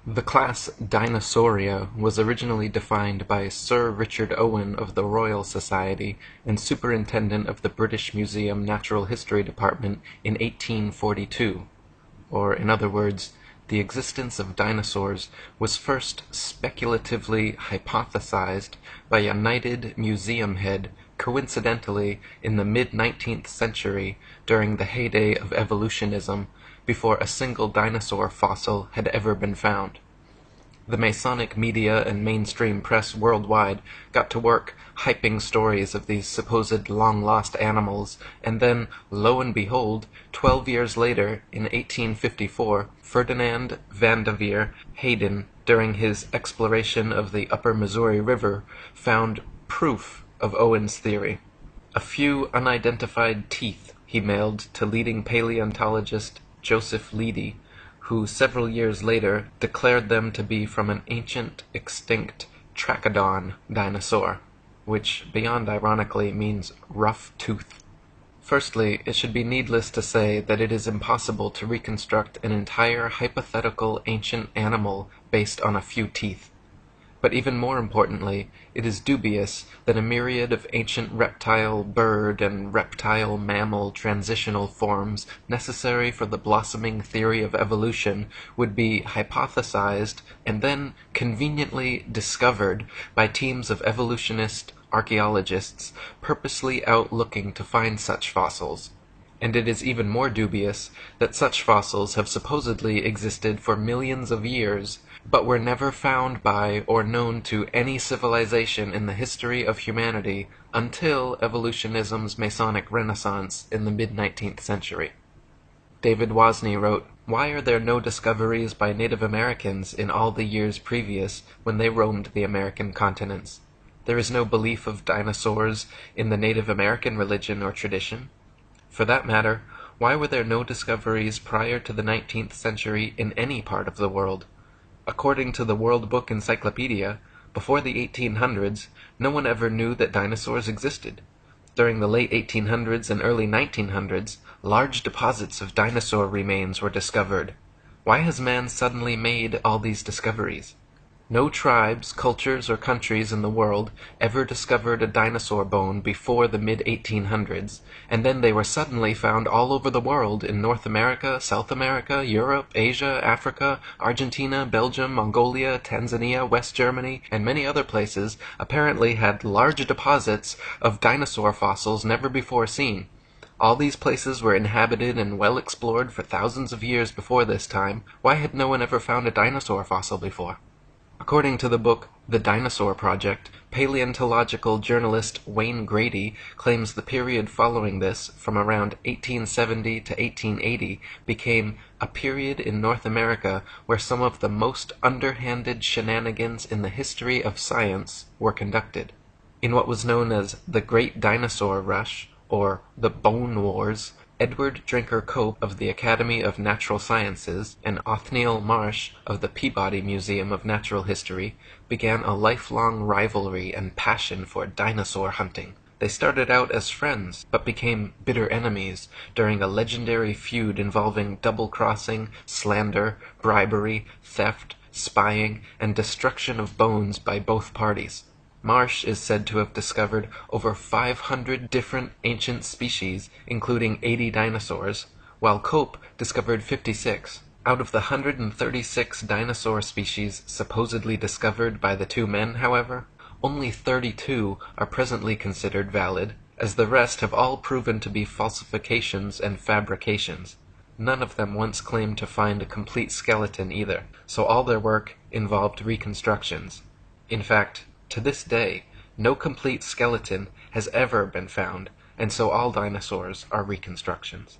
The class Dinosauria was originally defined by Sir Richard Owen of the Royal Society and Superintendent of the British Museum Natural History Department in 1842, or in other words, the existence of dinosaurs was first speculatively hypothesized by a knighted museum head coincidentally in the mid-19th century during the heyday of evolutionism, before a single dinosaur fossil had ever been found. The Masonic media and mainstream press worldwide got to work hyping stories of these supposed long-lost animals, and then, lo and behold, 12 years later, in 1854, Ferdinand Vanderveer Hayden, during his exploration of the upper Missouri River, found proof of Owen's theory. A few unidentified teeth he mailed to leading paleontologist Joseph Leidy, who several years later declared them to be from an ancient, extinct Trachodon dinosaur, which, beyond ironically, means rough tooth. Firstly, it should be needless to say that it is impossible to reconstruct an entire hypothetical ancient animal based on a few teeth. But even more importantly, it is dubious that a myriad of ancient reptile, bird, and reptile-mammal transitional forms necessary for the blossoming theory of evolution would be hypothesized and then conveniently discovered by teams of evolutionist archaeologists purposely out looking to find such fossils. And it is even more dubious that such fossils have supposedly existed for millions of years, but were never found by or known to any civilization in the history of humanity until evolutionism's Masonic renaissance in the mid-19th century. David Wozni wrote, "Why are there no discoveries by Native Americans in all the years previous when they roamed the American continents? There is no belief of dinosaurs in the Native American religion or tradition. For that matter, why were there no discoveries prior to the 19th century in any part of the world? According to the World Book Encyclopedia, before the 1800s, no one ever knew that dinosaurs existed. During the late 1800s and early 1900s, large deposits of dinosaur remains were discovered. Why has man suddenly made all these discoveries? No tribes, cultures, or countries in the world ever discovered a dinosaur bone before the mid-1800s, and then they were suddenly found all over the world in North America, South America, Europe, Asia, Africa, Argentina, Belgium, Mongolia, Tanzania, West Germany, and many other places apparently had large deposits of dinosaur fossils never before seen. All these places were inhabited and well explored for thousands of years before this time. Why had no one ever found a dinosaur fossil before?" According to the book The Dinosaur Project, paleontological journalist Wayne Grady claims the period following this, from around 1870 to 1880, became a period in North America where some of the most underhanded shenanigans in the history of science were conducted. In what was known as the Great Dinosaur Rush, or the Bone Wars, Edward Drinker Cope of the Academy of Natural Sciences and Othniel Marsh of the Peabody Museum of Natural History began a lifelong rivalry and passion for dinosaur hunting. They started out as friends, but became bitter enemies during a legendary feud involving double-crossing, slander, bribery, theft, spying, and destruction of bones by both parties. Marsh is said to have discovered over 500 different ancient species, including 80 dinosaurs, while Cope discovered 56. Out of the 136 dinosaur species supposedly discovered by the two men, however, only 32 are presently considered valid, as the rest have all proven to be falsifications and fabrications. None of them once claimed to find a complete skeleton either, so all their work involved reconstructions. In fact, to this day, no complete skeleton has ever been found, and so all dinosaurs are reconstructions.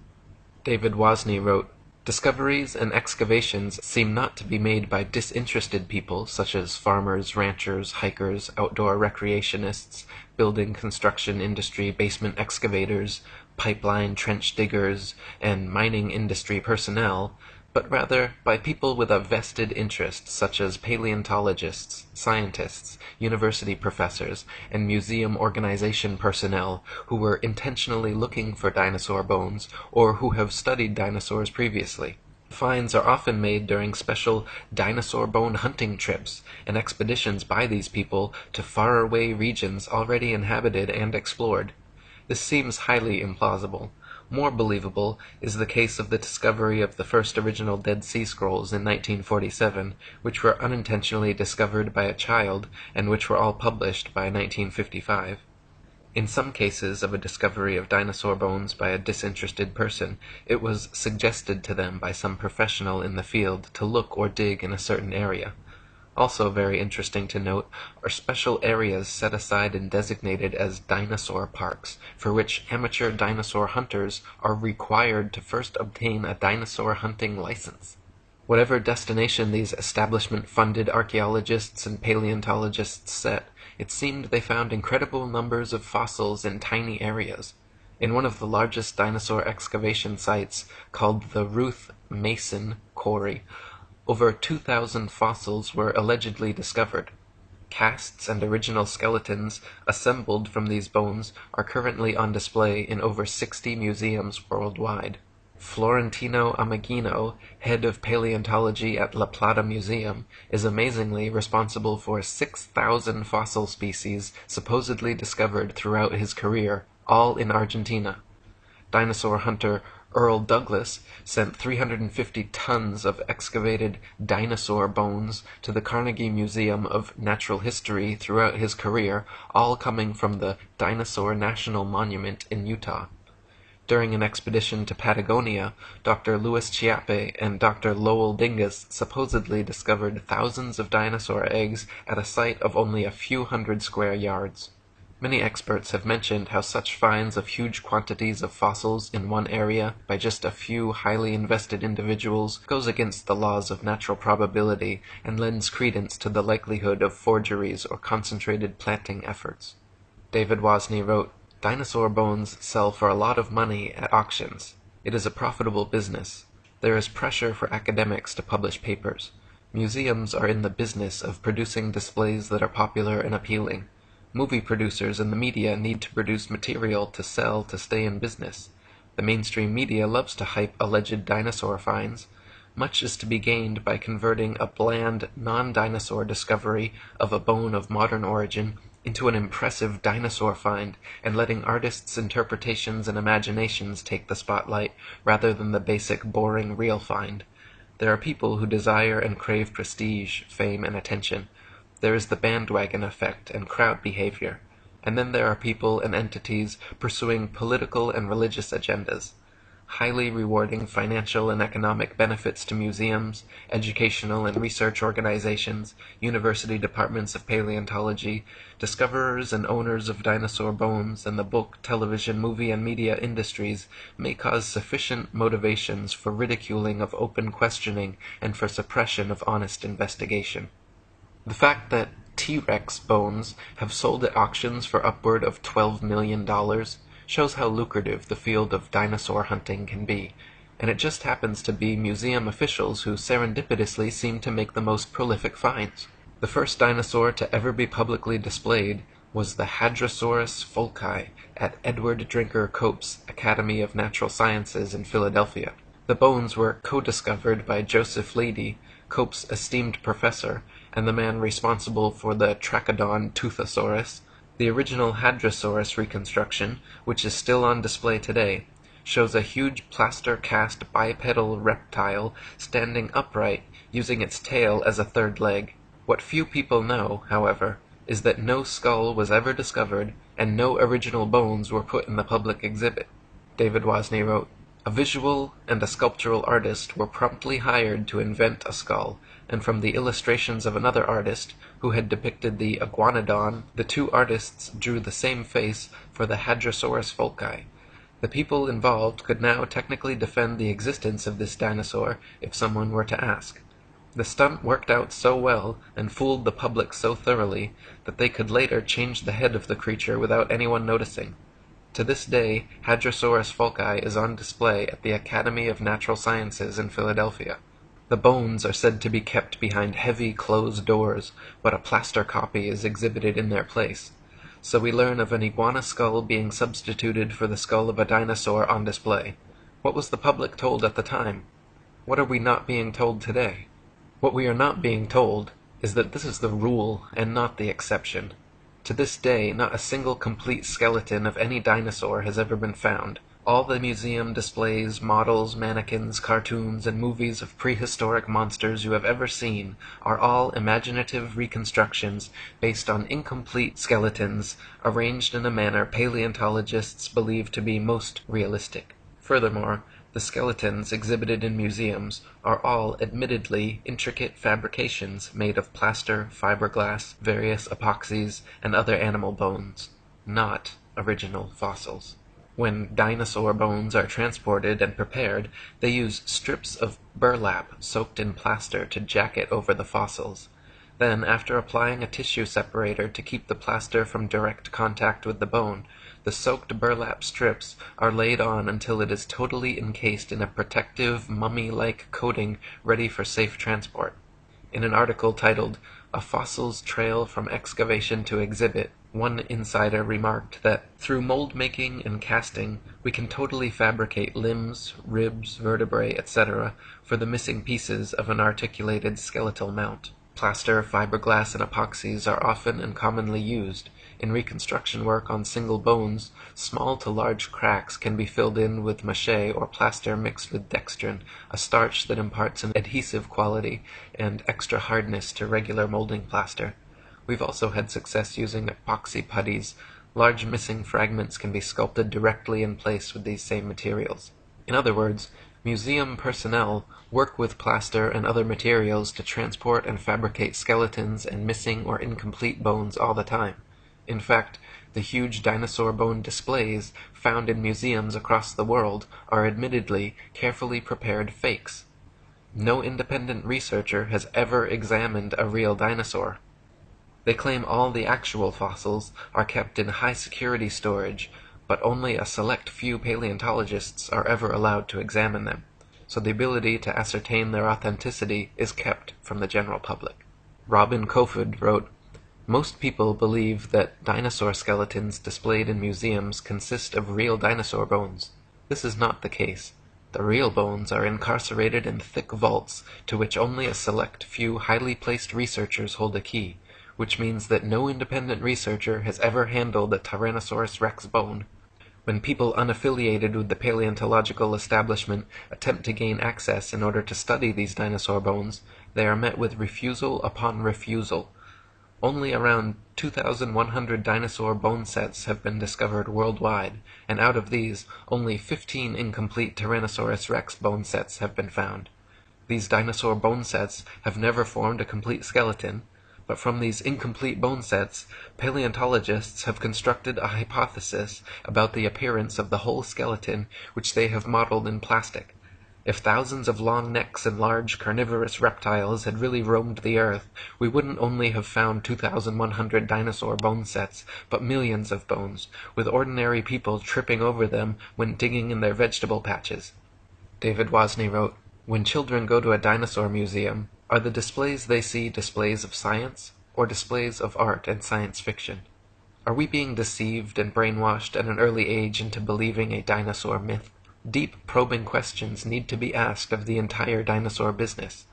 David Wozni wrote, "Discoveries and excavations seem not to be made by disinterested people such as farmers, ranchers, hikers, outdoor recreationists, building construction industry basement excavators, pipeline trench diggers, and mining industry personnel, but rather by people with a vested interest such as paleontologists, scientists, university professors, and museum organization personnel who were intentionally looking for dinosaur bones or who have studied dinosaurs previously. Finds are often made during special dinosaur bone hunting trips and expeditions by these people to faraway regions already inhabited and explored. This seems highly implausible. More believable is the case of the discovery of the first original Dead Sea Scrolls in 1947, which were unintentionally discovered by a child and which were all published by 1955. In some cases of a discovery of dinosaur bones by a disinterested person, it was suggested to them by some professional in the field to look or dig in a certain area. Also very interesting to note are special areas set aside and designated as dinosaur parks, for which amateur dinosaur hunters are required to first obtain a dinosaur hunting license. Whatever destination these establishment-funded archaeologists and paleontologists set, it seemed they found incredible numbers of fossils in tiny areas. In one of the largest dinosaur excavation sites, called the Ruth Mason Quarry, over 2,000 fossils were allegedly discovered. Casts and original skeletons assembled from these bones are currently on display in over 60 museums worldwide. Florentino Ameghino, head of paleontology at La Plata Museum, is amazingly responsible for 6,000 fossil species supposedly discovered throughout his career, all in Argentina. Dinosaur hunter Earl Douglas sent 350 tons of excavated dinosaur bones to the Carnegie Museum of Natural History throughout his career, all coming from the Dinosaur National Monument in Utah. During an expedition to Patagonia, Dr. Louis Chiappe and Dr. Lowell Dingus supposedly discovered thousands of dinosaur eggs at a site of only a few hundred square yards. Many experts have mentioned how such finds of huge quantities of fossils in one area by just a few highly invested individuals goes against the laws of natural probability and lends credence to the likelihood of forgeries or concentrated planting efforts. David Wozni wrote, "Dinosaur bones sell for a lot of money at auctions. It is a profitable business. There is pressure for academics to publish papers. Museums are in the business of producing displays that are popular and appealing. Movie producers and the media need to produce material to sell to stay in business. The mainstream media loves to hype alleged dinosaur finds. Much is to be gained by converting a bland, non-dinosaur discovery of a bone of modern origin into an impressive dinosaur find, and letting artists' interpretations and imaginations take the spotlight, rather than the basic, boring, real find. There are people who desire and crave prestige, fame, and attention. There is the bandwagon effect and crowd behavior. And then there are people and entities pursuing political and religious agendas. Highly rewarding financial and economic benefits to museums, educational and research organizations, university departments of paleontology, discoverers and owners of dinosaur bones, and the book, television, movie, and media industries may cause sufficient motivations for ridiculing of open questioning and for suppression of honest investigation. The fact that T-Rex bones have sold at auctions for upward of $12 million shows how lucrative the field of dinosaur hunting can be, and it just happens to be museum officials who serendipitously seem to make the most prolific finds. The first dinosaur to ever be publicly displayed was the Hadrosaurus folci at Edward Drinker Cope's Academy of Natural Sciences in Philadelphia. The bones were co-discovered by Joseph Leidy, Cope's esteemed professor, and the man responsible for the Trachodon Toothosaurus. The original Hadrosaurus reconstruction, which is still on display today, shows a huge plaster-cast bipedal reptile standing upright, using its tail as a third leg. What few people know, however, is that no skull was ever discovered, and no original bones were put in the public exhibit. David Wozni wrote, "A visual and a sculptural artist were promptly hired to invent a skull, and from the illustrations of another artist, who had depicted the iguanodon, the two artists drew the same face for the Hadrosaurus folci. The people involved could now technically defend the existence of this dinosaur if someone were to ask. The stunt worked out so well and fooled the public so thoroughly that they could later change the head of the creature without anyone noticing. To this day, Hadrosaurus folci is on display at the Academy of Natural Sciences in Philadelphia. The bones are said to be kept behind heavy closed doors, but a plaster copy is exhibited in their place. So we learn of an iguana skull being substituted for the skull of a dinosaur on display. What was the public told at the time? What are we not being told today? What we are not being told is that this is the rule and not the exception. To this day, not a single complete skeleton of any dinosaur has ever been found. All the museum displays, models, mannequins, cartoons, and movies of prehistoric monsters you have ever seen are all imaginative reconstructions based on incomplete skeletons arranged in a manner paleontologists believe to be most realistic. Furthermore, the skeletons exhibited in museums are all admittedly intricate fabrications made of plaster, fiberglass, various epoxies, and other animal bones, not original fossils. When dinosaur bones are transported and prepared, they use strips of burlap soaked in plaster to jacket over the fossils. Then, after applying a tissue separator to keep the plaster from direct contact with the bone, the soaked burlap strips are laid on until it is totally encased in a protective, mummy-like coating ready for safe transport. In an article titled, "A Fossil's Trail from Excavation to Exhibit," one insider remarked that, through mold making and casting, we can totally fabricate limbs, ribs, vertebrae, etc. for the missing pieces of an articulated skeletal mount. Plaster, fiberglass, and epoxies are often and commonly used. In reconstruction work on single bones, small to large cracks can be filled in with mache or plaster mixed with dextrin, a starch that imparts an adhesive quality and extra hardness to regular molding plaster. We've also had success using epoxy putties. Large missing fragments can be sculpted directly in place with these same materials. In other words, museum personnel work with plaster and other materials to transport and fabricate skeletons and missing or incomplete bones all the time. In fact, the huge dinosaur bone displays found in museums across the world are admittedly carefully prepared fakes. No independent researcher has ever examined a real dinosaur. They claim all the actual fossils are kept in high-security storage, but only a select few paleontologists are ever allowed to examine them, so the ability to ascertain their authenticity is kept from the general public. Robin Kofod wrote, "Most people believe that dinosaur skeletons displayed in museums consist of real dinosaur bones. This is not the case. The real bones are incarcerated in thick vaults to which only a select few highly placed researchers hold a key, which means that no independent researcher has ever handled a Tyrannosaurus rex bone. When people unaffiliated with the paleontological establishment attempt to gain access in order to study these dinosaur bones, they are met with refusal upon refusal. Only around 2,100 dinosaur bone sets have been discovered worldwide, and out of these, only 15 incomplete Tyrannosaurus rex bone sets have been found. These dinosaur bone sets have never formed a complete skeleton, but from these incomplete bone sets, paleontologists have constructed a hypothesis about the appearance of the whole skeleton which they have modeled in plastic. If thousands of long necks and large carnivorous reptiles had really roamed the earth, we wouldn't only have found 2,100 dinosaur bone sets, but millions of bones, with ordinary people tripping over them when digging in their vegetable patches." David Wozni wrote, "When children go to a dinosaur museum, are the displays they see displays of science, or displays of art and science fiction? Are we being deceived and brainwashed at an early age into believing a dinosaur myth? Deep, probing questions need to be asked of the entire dinosaur business.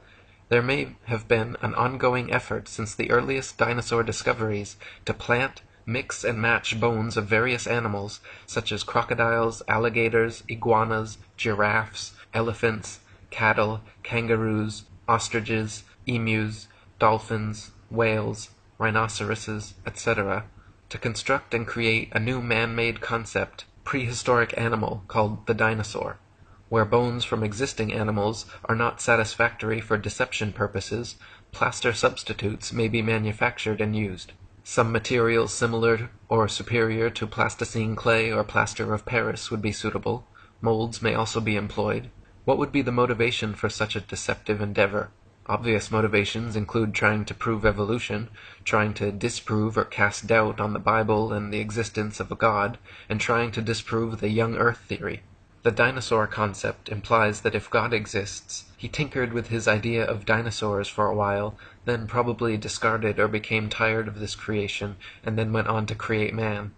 There may have been an ongoing effort since the earliest dinosaur discoveries to plant, mix, and match bones of various animals, such as crocodiles, alligators, iguanas, giraffes, elephants, cattle, kangaroos, ostriches, emus, dolphins, whales, rhinoceroses, etc., to construct and create a new man-made concept, prehistoric animal called the dinosaur. Where bones from existing animals are not satisfactory for deception purposes, plaster substitutes may be manufactured and used. Some materials similar or superior to plasticine clay or plaster of Paris would be suitable. Molds may also be employed. What would be the motivation for such a deceptive endeavor? Obvious motivations include trying to prove evolution, trying to disprove or cast doubt on the Bible and the existence of a God, and trying to disprove the young earth theory. The dinosaur concept implies that if God exists, he tinkered with his idea of dinosaurs for a while, then probably discarded or became tired of this creation, and then went on to create man.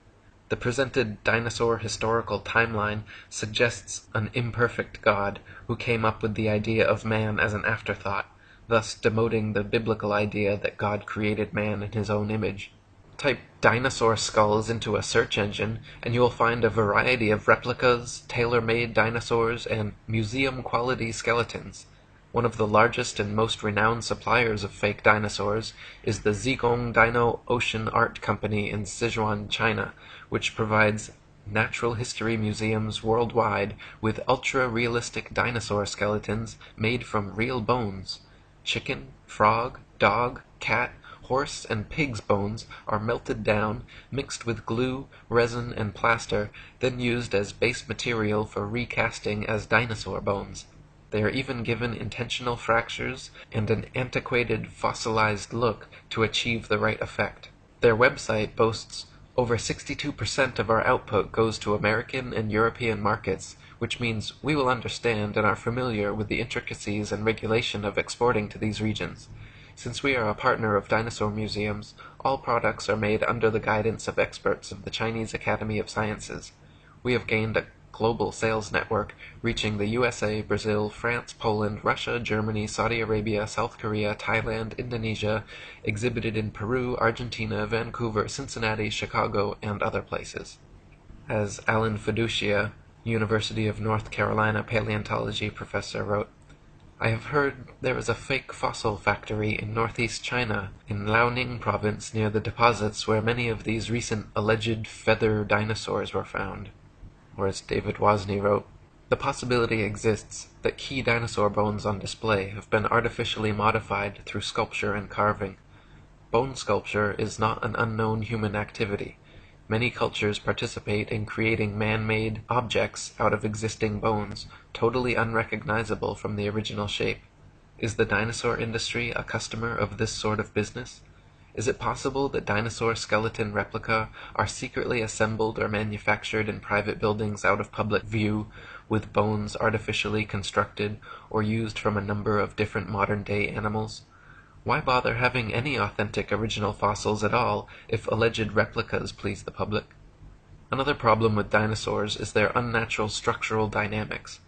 The presented dinosaur historical timeline suggests an imperfect God who came up with the idea of man as an afterthought, thus demoting the biblical idea that God created man in his own image. Type dinosaur skulls into a search engine, and you will find a variety of replicas, tailor-made dinosaurs, and museum-quality skeletons. One of the largest and most renowned suppliers of fake dinosaurs is the Zigong Dino Ocean Art Company in Sichuan, China, which provides natural history museums worldwide with ultra-realistic dinosaur skeletons made from real bones. Chicken, frog, dog, cat, horse, and pig's bones are melted down, mixed with glue, resin, and plaster, then used as base material for recasting as dinosaur bones. They are even given intentional fractures and an antiquated, fossilized look to achieve the right effect. Their website boasts over 62% of our output goes to American and European markets, which means we will understand and are familiar with the intricacies and regulation of exporting to these regions. Since we are a partner of dinosaur museums, all products are made under the guidance of experts of the Chinese Academy of Sciences. We have gained a global sales network reaching the USA, Brazil, France, Poland, Russia, Germany, Saudi Arabia, South Korea, Thailand, Indonesia, exhibited in Peru, Argentina, Vancouver, Cincinnati, Chicago, and other places. As Alan Fiducia, University of North Carolina paleontology professor, wrote, I have heard there is a fake fossil factory in northeast China, in Liaoning province near the deposits where many of these recent alleged feather dinosaurs were found. Or as David Wozni wrote, the possibility exists that key dinosaur bones on display have been artificially modified through sculpture and carving. Bone sculpture is not an unknown human activity. Many cultures participate in creating man-made objects out of existing bones, totally unrecognizable from the original shape. Is the dinosaur industry a customer of this sort of business? Is it possible that dinosaur skeleton replica are secretly assembled or manufactured in private buildings out of public view, with bones artificially constructed or used from a number of different modern-day animals? Why bother having any authentic original fossils at all if alleged replicas please the public? Another problem with dinosaurs is their unnatural structural dynamics.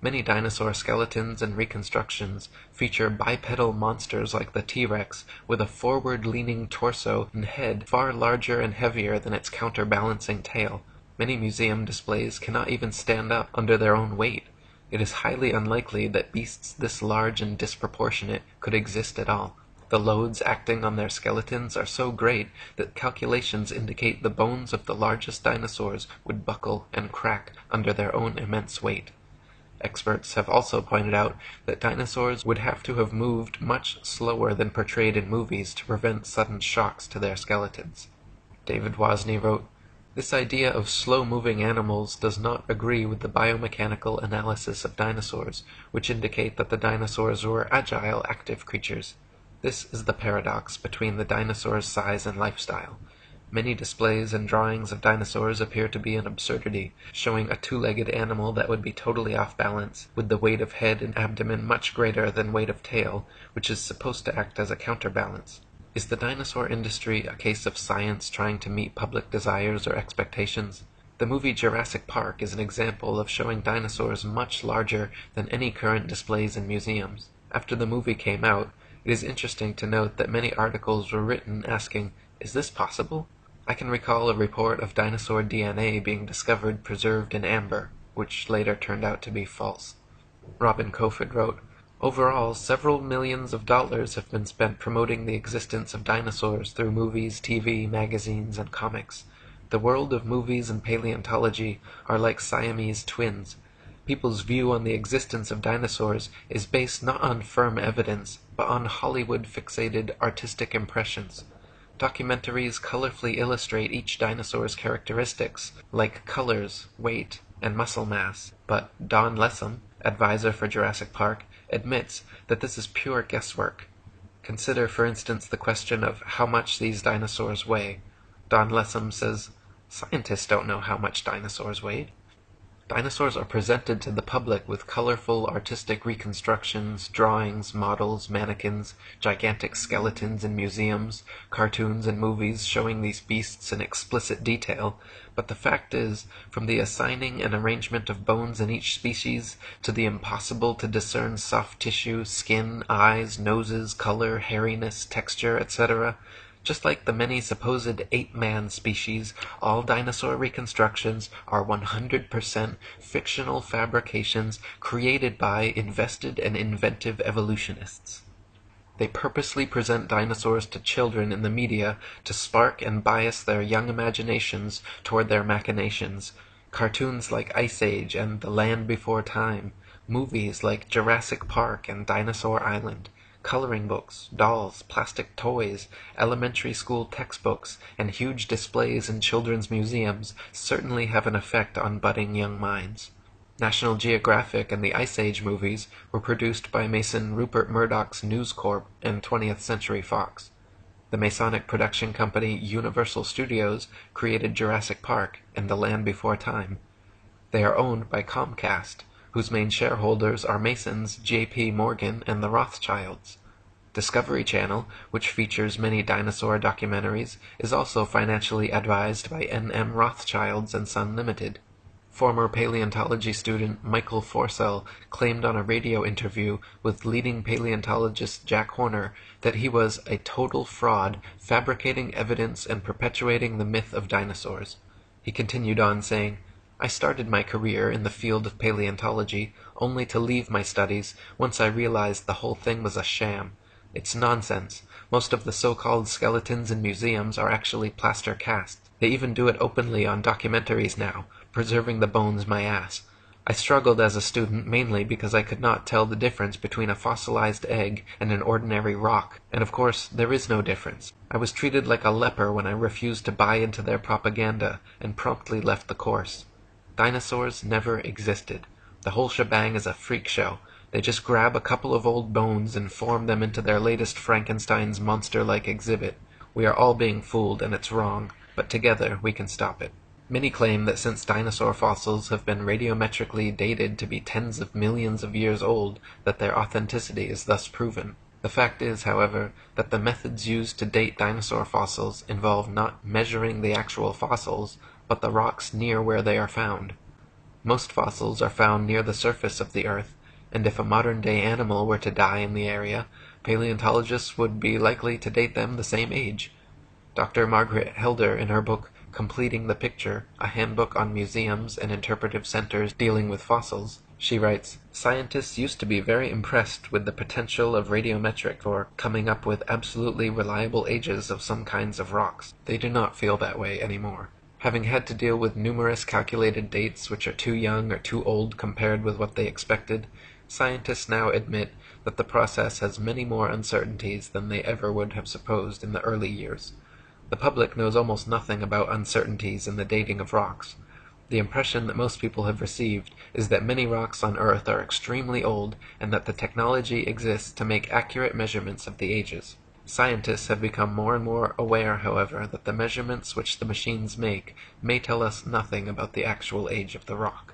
Many dinosaur skeletons and reconstructions feature bipedal monsters like the T-Rex with a forward-leaning torso and head far larger and heavier than its counterbalancing tail. Many museum displays cannot even stand up under their own weight. It is highly unlikely that beasts this large and disproportionate could exist at all. The loads acting on their skeletons are so great that calculations indicate the bones of the largest dinosaurs would buckle and crack under their own immense weight. Experts have also pointed out that dinosaurs would have to have moved much slower than portrayed in movies to prevent sudden shocks to their skeletons. David Wozni wrote, this idea of slow-moving animals does not agree with the biomechanical analysis of dinosaurs, which indicate that the dinosaurs were agile, active creatures. This is the paradox between the dinosaur's size and lifestyle. Many displays and drawings of dinosaurs appear to be an absurdity, showing a two-legged animal that would be totally off balance, with the weight of head and abdomen much greater than weight of tail, which is supposed to act as a counterbalance. Is the dinosaur industry a case of science trying to meet public desires or expectations? The movie Jurassic Park is an example of showing dinosaurs much larger than any current displays in museums. After the movie came out, it is interesting to note that many articles were written asking, is this possible? I can recall a report of dinosaur DNA being discovered preserved in amber, which later turned out to be false. Robin Kofod wrote, overall, several millions of dollars have been spent promoting the existence of dinosaurs through movies, TV, magazines, and comics. The world of movies and paleontology are like Siamese twins. People's view on the existence of dinosaurs is based not on firm evidence, but on Hollywood-fixated artistic impressions. Documentaries colorfully illustrate each dinosaur's characteristics, like colors, weight, and muscle mass, but Don Lessam, advisor for Jurassic Park, admits that this is pure guesswork. Consider, for instance, the question of how much these dinosaurs weigh. Don Lessam says, scientists don't know how much dinosaurs weighed. Dinosaurs are presented to the public with colorful artistic reconstructions, drawings, models, mannequins, gigantic skeletons in museums, cartoons and movies showing these beasts in explicit detail, but the fact is, from the assigning and arrangement of bones in each species, to the impossible to discern soft tissue, skin, eyes, noses, color, hairiness, texture, etc., just like the many supposed ape-man species, all dinosaur reconstructions are 100% fictional fabrications created by invested and inventive evolutionists. They purposely present dinosaurs to children in the media to spark and bias their young imaginations toward their machinations. Cartoons like Ice Age and The Land Before Time, movies like Jurassic Park and Dinosaur Island, coloring books, dolls, plastic toys, elementary school textbooks, and huge displays in children's museums certainly have an effect on budding young minds. National Geographic and the Ice Age movies were produced by Mason Rupert Murdoch's News Corp and 20th Century Fox. The Masonic production company Universal Studios created Jurassic Park and The Land Before Time. They are owned by Comcast, whose main shareholders are Masons, J.P. Morgan, and the Rothschilds. Discovery Channel, which features many dinosaur documentaries, is also financially advised by N.M. Rothschilds and Son Limited. Former paleontology student Michael Forsell claimed on a radio interview with leading paleontologist Jack Horner that he was a total fraud, fabricating evidence and perpetuating the myth of dinosaurs. He continued on saying, "I started my career in the field of paleontology only to leave my studies once I realized the whole thing was a sham. It's nonsense. Most of the so-called skeletons in museums are actually plaster casts. They even do it openly on documentaries now, preserving the bones my ass. I struggled as a student mainly because I could not tell the difference between a fossilized egg and an ordinary rock, and of course there is no difference. I was treated like a leper when I refused to buy into their propaganda and promptly left the course. Dinosaurs never existed. The whole shebang is a freak show. They just grab a couple of old bones and form them into their latest Frankenstein's monster-like exhibit. We are all being fooled, and it's wrong, but together we can stop it." Many claim that since dinosaur fossils have been radiometrically dated to be tens of millions of years old, that their authenticity is thus proven. The fact is, however, that the methods used to date dinosaur fossils involve not measuring the actual fossils, but the rocks near where they are found. Most fossils are found near the surface of the Earth, and if a modern-day animal were to die in the area, paleontologists would be likely to date them the same age. Dr. Margaret Helder, in her book Completing the Picture, a handbook on museums and interpretive centers dealing with fossils, she writes, "Scientists used to be very impressed with the potential of radiometric for coming up with absolutely reliable ages of some kinds of rocks. They do not feel that way anymore. Having had to deal with numerous calculated dates which are too young or too old compared with what they expected, scientists now admit that the process has many more uncertainties than they ever would have supposed in the early years. The public knows almost nothing about uncertainties in the dating of rocks. The impression that most people have received is that many rocks on Earth are extremely old and that the technology exists to make accurate measurements of the ages. Scientists have become more and more aware, however, that the measurements which the machines make may tell us nothing about the actual age of the rock."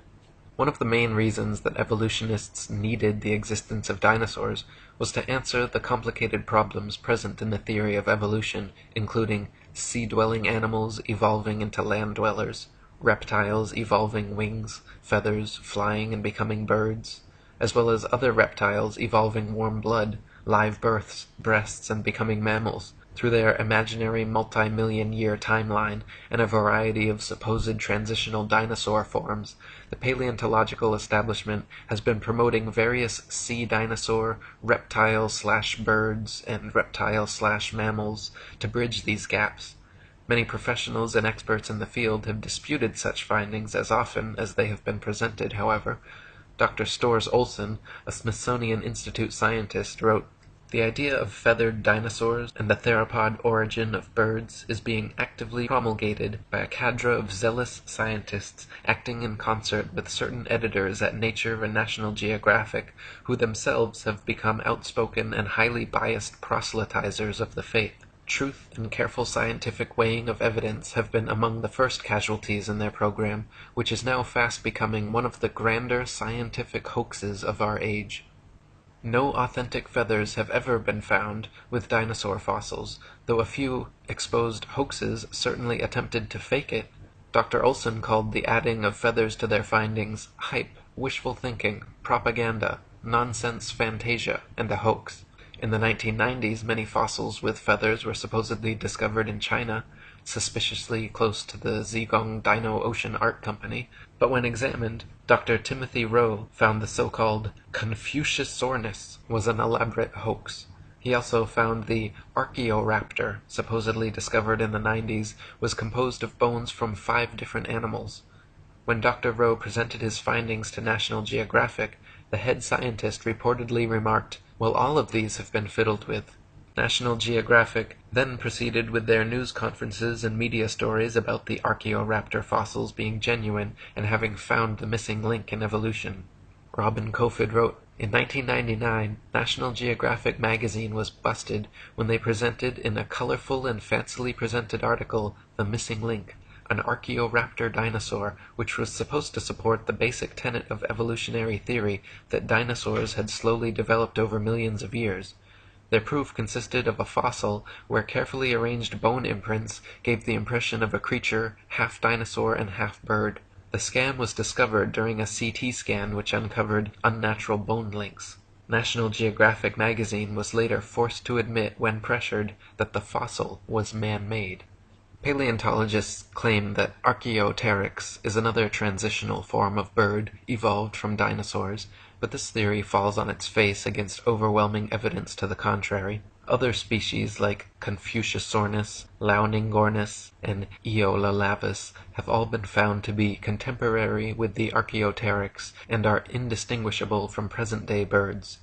One of the main reasons that evolutionists needed the existence of dinosaurs was to answer the complicated problems present in the theory of evolution, including sea-dwelling animals evolving into land dwellers, reptiles evolving wings, feathers, flying and becoming birds, as well as other reptiles evolving warm blood, live births, breasts, and becoming mammals, through their imaginary multi-million-year timeline and a variety of supposed transitional dinosaur forms. The paleontological establishment has been promoting various sea dinosaur, reptile/birds, and reptile/mammals to bridge these gaps. Many professionals and experts in the field have disputed such findings as often as they have been presented, however. Dr. Storrs Olson, a Smithsonian Institute scientist, wrote, "The idea of feathered dinosaurs and the theropod origin of birds is being actively promulgated by a cadre of zealous scientists acting in concert with certain editors at Nature and National Geographic, who themselves have become outspoken and highly biased proselytizers of the faith. Truth and careful scientific weighing of evidence have been among the first casualties in their program, which is now fast becoming one of the grander scientific hoaxes of our age. No authentic feathers have ever been found with dinosaur fossils, though a few exposed hoaxes certainly attempted to fake it. Dr. Olson called the adding of feathers to their findings hype, wishful thinking, propaganda, nonsense fantasia, and a hoax. In the 1990s, many fossils with feathers were supposedly discovered in China, suspiciously close to the Zhejiang Dino Ocean Art Company, but when examined, Dr. Timothy Rowe found the so-called Confuciusornis was an elaborate hoax. He also found the Archaeoraptor, supposedly discovered in the 90s, was composed of bones from 5 different animals. When Dr. Rowe presented his findings to National Geographic, the head scientist reportedly remarked, "Well, all of these have been fiddled with." National Geographic then proceeded with their news conferences and media stories about the Archaeoraptor fossils being genuine and having found the missing link in evolution. Robin Kofod wrote, in 1999, National Geographic magazine was busted when they presented in a colorful and fancily presented article the missing link, an Archaeoraptor dinosaur, which was supposed to support the basic tenet of evolutionary theory that dinosaurs had slowly developed over millions of years. Their proof consisted of a fossil where carefully arranged bone imprints gave the impression of a creature half dinosaur and half bird. The scam was discovered during a CT scan which uncovered unnatural bone links. National Geographic magazine was later forced to admit, when pressured, that the fossil was man-made. Paleontologists claim that Archaeopteryx is another transitional form of bird evolved from dinosaurs, but this theory falls on its face against overwhelming evidence to the contrary. Other species like Confuciusornis, Launingornis, and Eolalavis have all been found to be contemporary with the Archaeopteryx and are indistinguishable from present-day birds.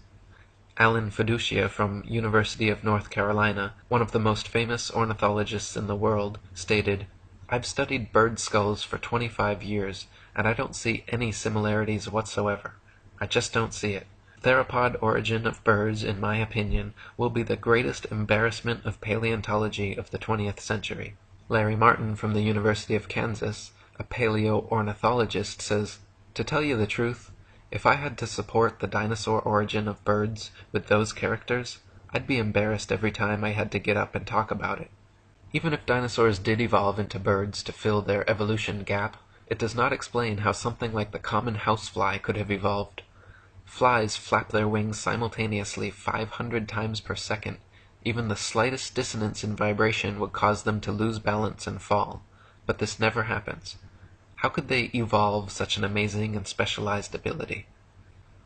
Alan Fiducia from University of North Carolina, one of the most famous ornithologists in the world, stated, "I've studied bird skulls for 25 years, and I don't see any similarities whatsoever. I just don't see it. Theropod origin of birds, in my opinion, will be the greatest embarrassment of paleontology of the 20th century." Larry Martin from the University of Kansas, a paleo-ornithologist, says, "To tell you the truth, if I had to support the dinosaur origin of birds with those characters, I'd be embarrassed every time I had to get up and talk about it." Even if dinosaurs did evolve into birds to fill their evolution gap, it does not explain how something like the common housefly could have evolved. Flies flap their wings simultaneously 500 times per second. Even the slightest dissonance in vibration would cause them to lose balance and fall. But this never happens. How could they evolve such an amazing and specialized ability?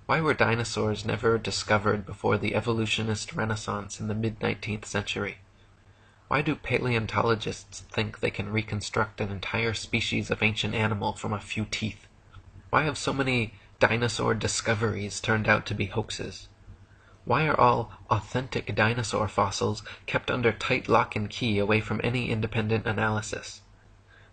Why were dinosaurs never discovered before the evolutionist renaissance in the mid-19th century? Why do paleontologists think they can reconstruct an entire species of ancient animal from a few teeth? Why have so many dinosaur discoveries turned out to be hoaxes? Why are all authentic dinosaur fossils kept under tight lock and key away from any independent analysis?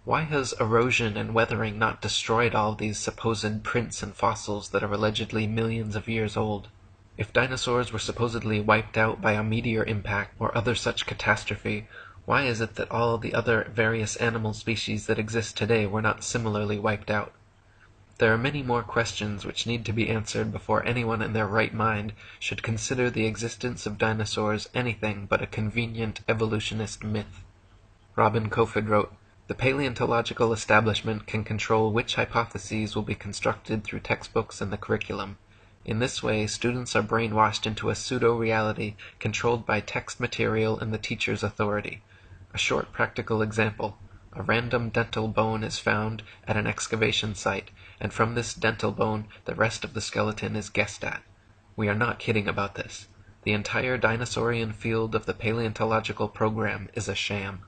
Why has erosion and weathering not destroyed all these supposed prints and fossils that are allegedly millions of years old? If dinosaurs were supposedly wiped out by a meteor impact or other such catastrophe, why is it that all the other various animal species that exist today were not similarly wiped out? There are many more questions which need to be answered before anyone in their right mind should consider the existence of dinosaurs anything but a convenient evolutionist myth. Robin Kofod wrote, "The paleontological establishment can control which hypotheses will be constructed through textbooks and the curriculum. In this way, students are brainwashed into a pseudo-reality controlled by text material and the teacher's authority. A short practical example. A random dental bone is found at an excavation site, and from this dental bone the rest of the skeleton is guessed at. We are not kidding about this. The entire dinosaurian field of the paleontological program is a sham."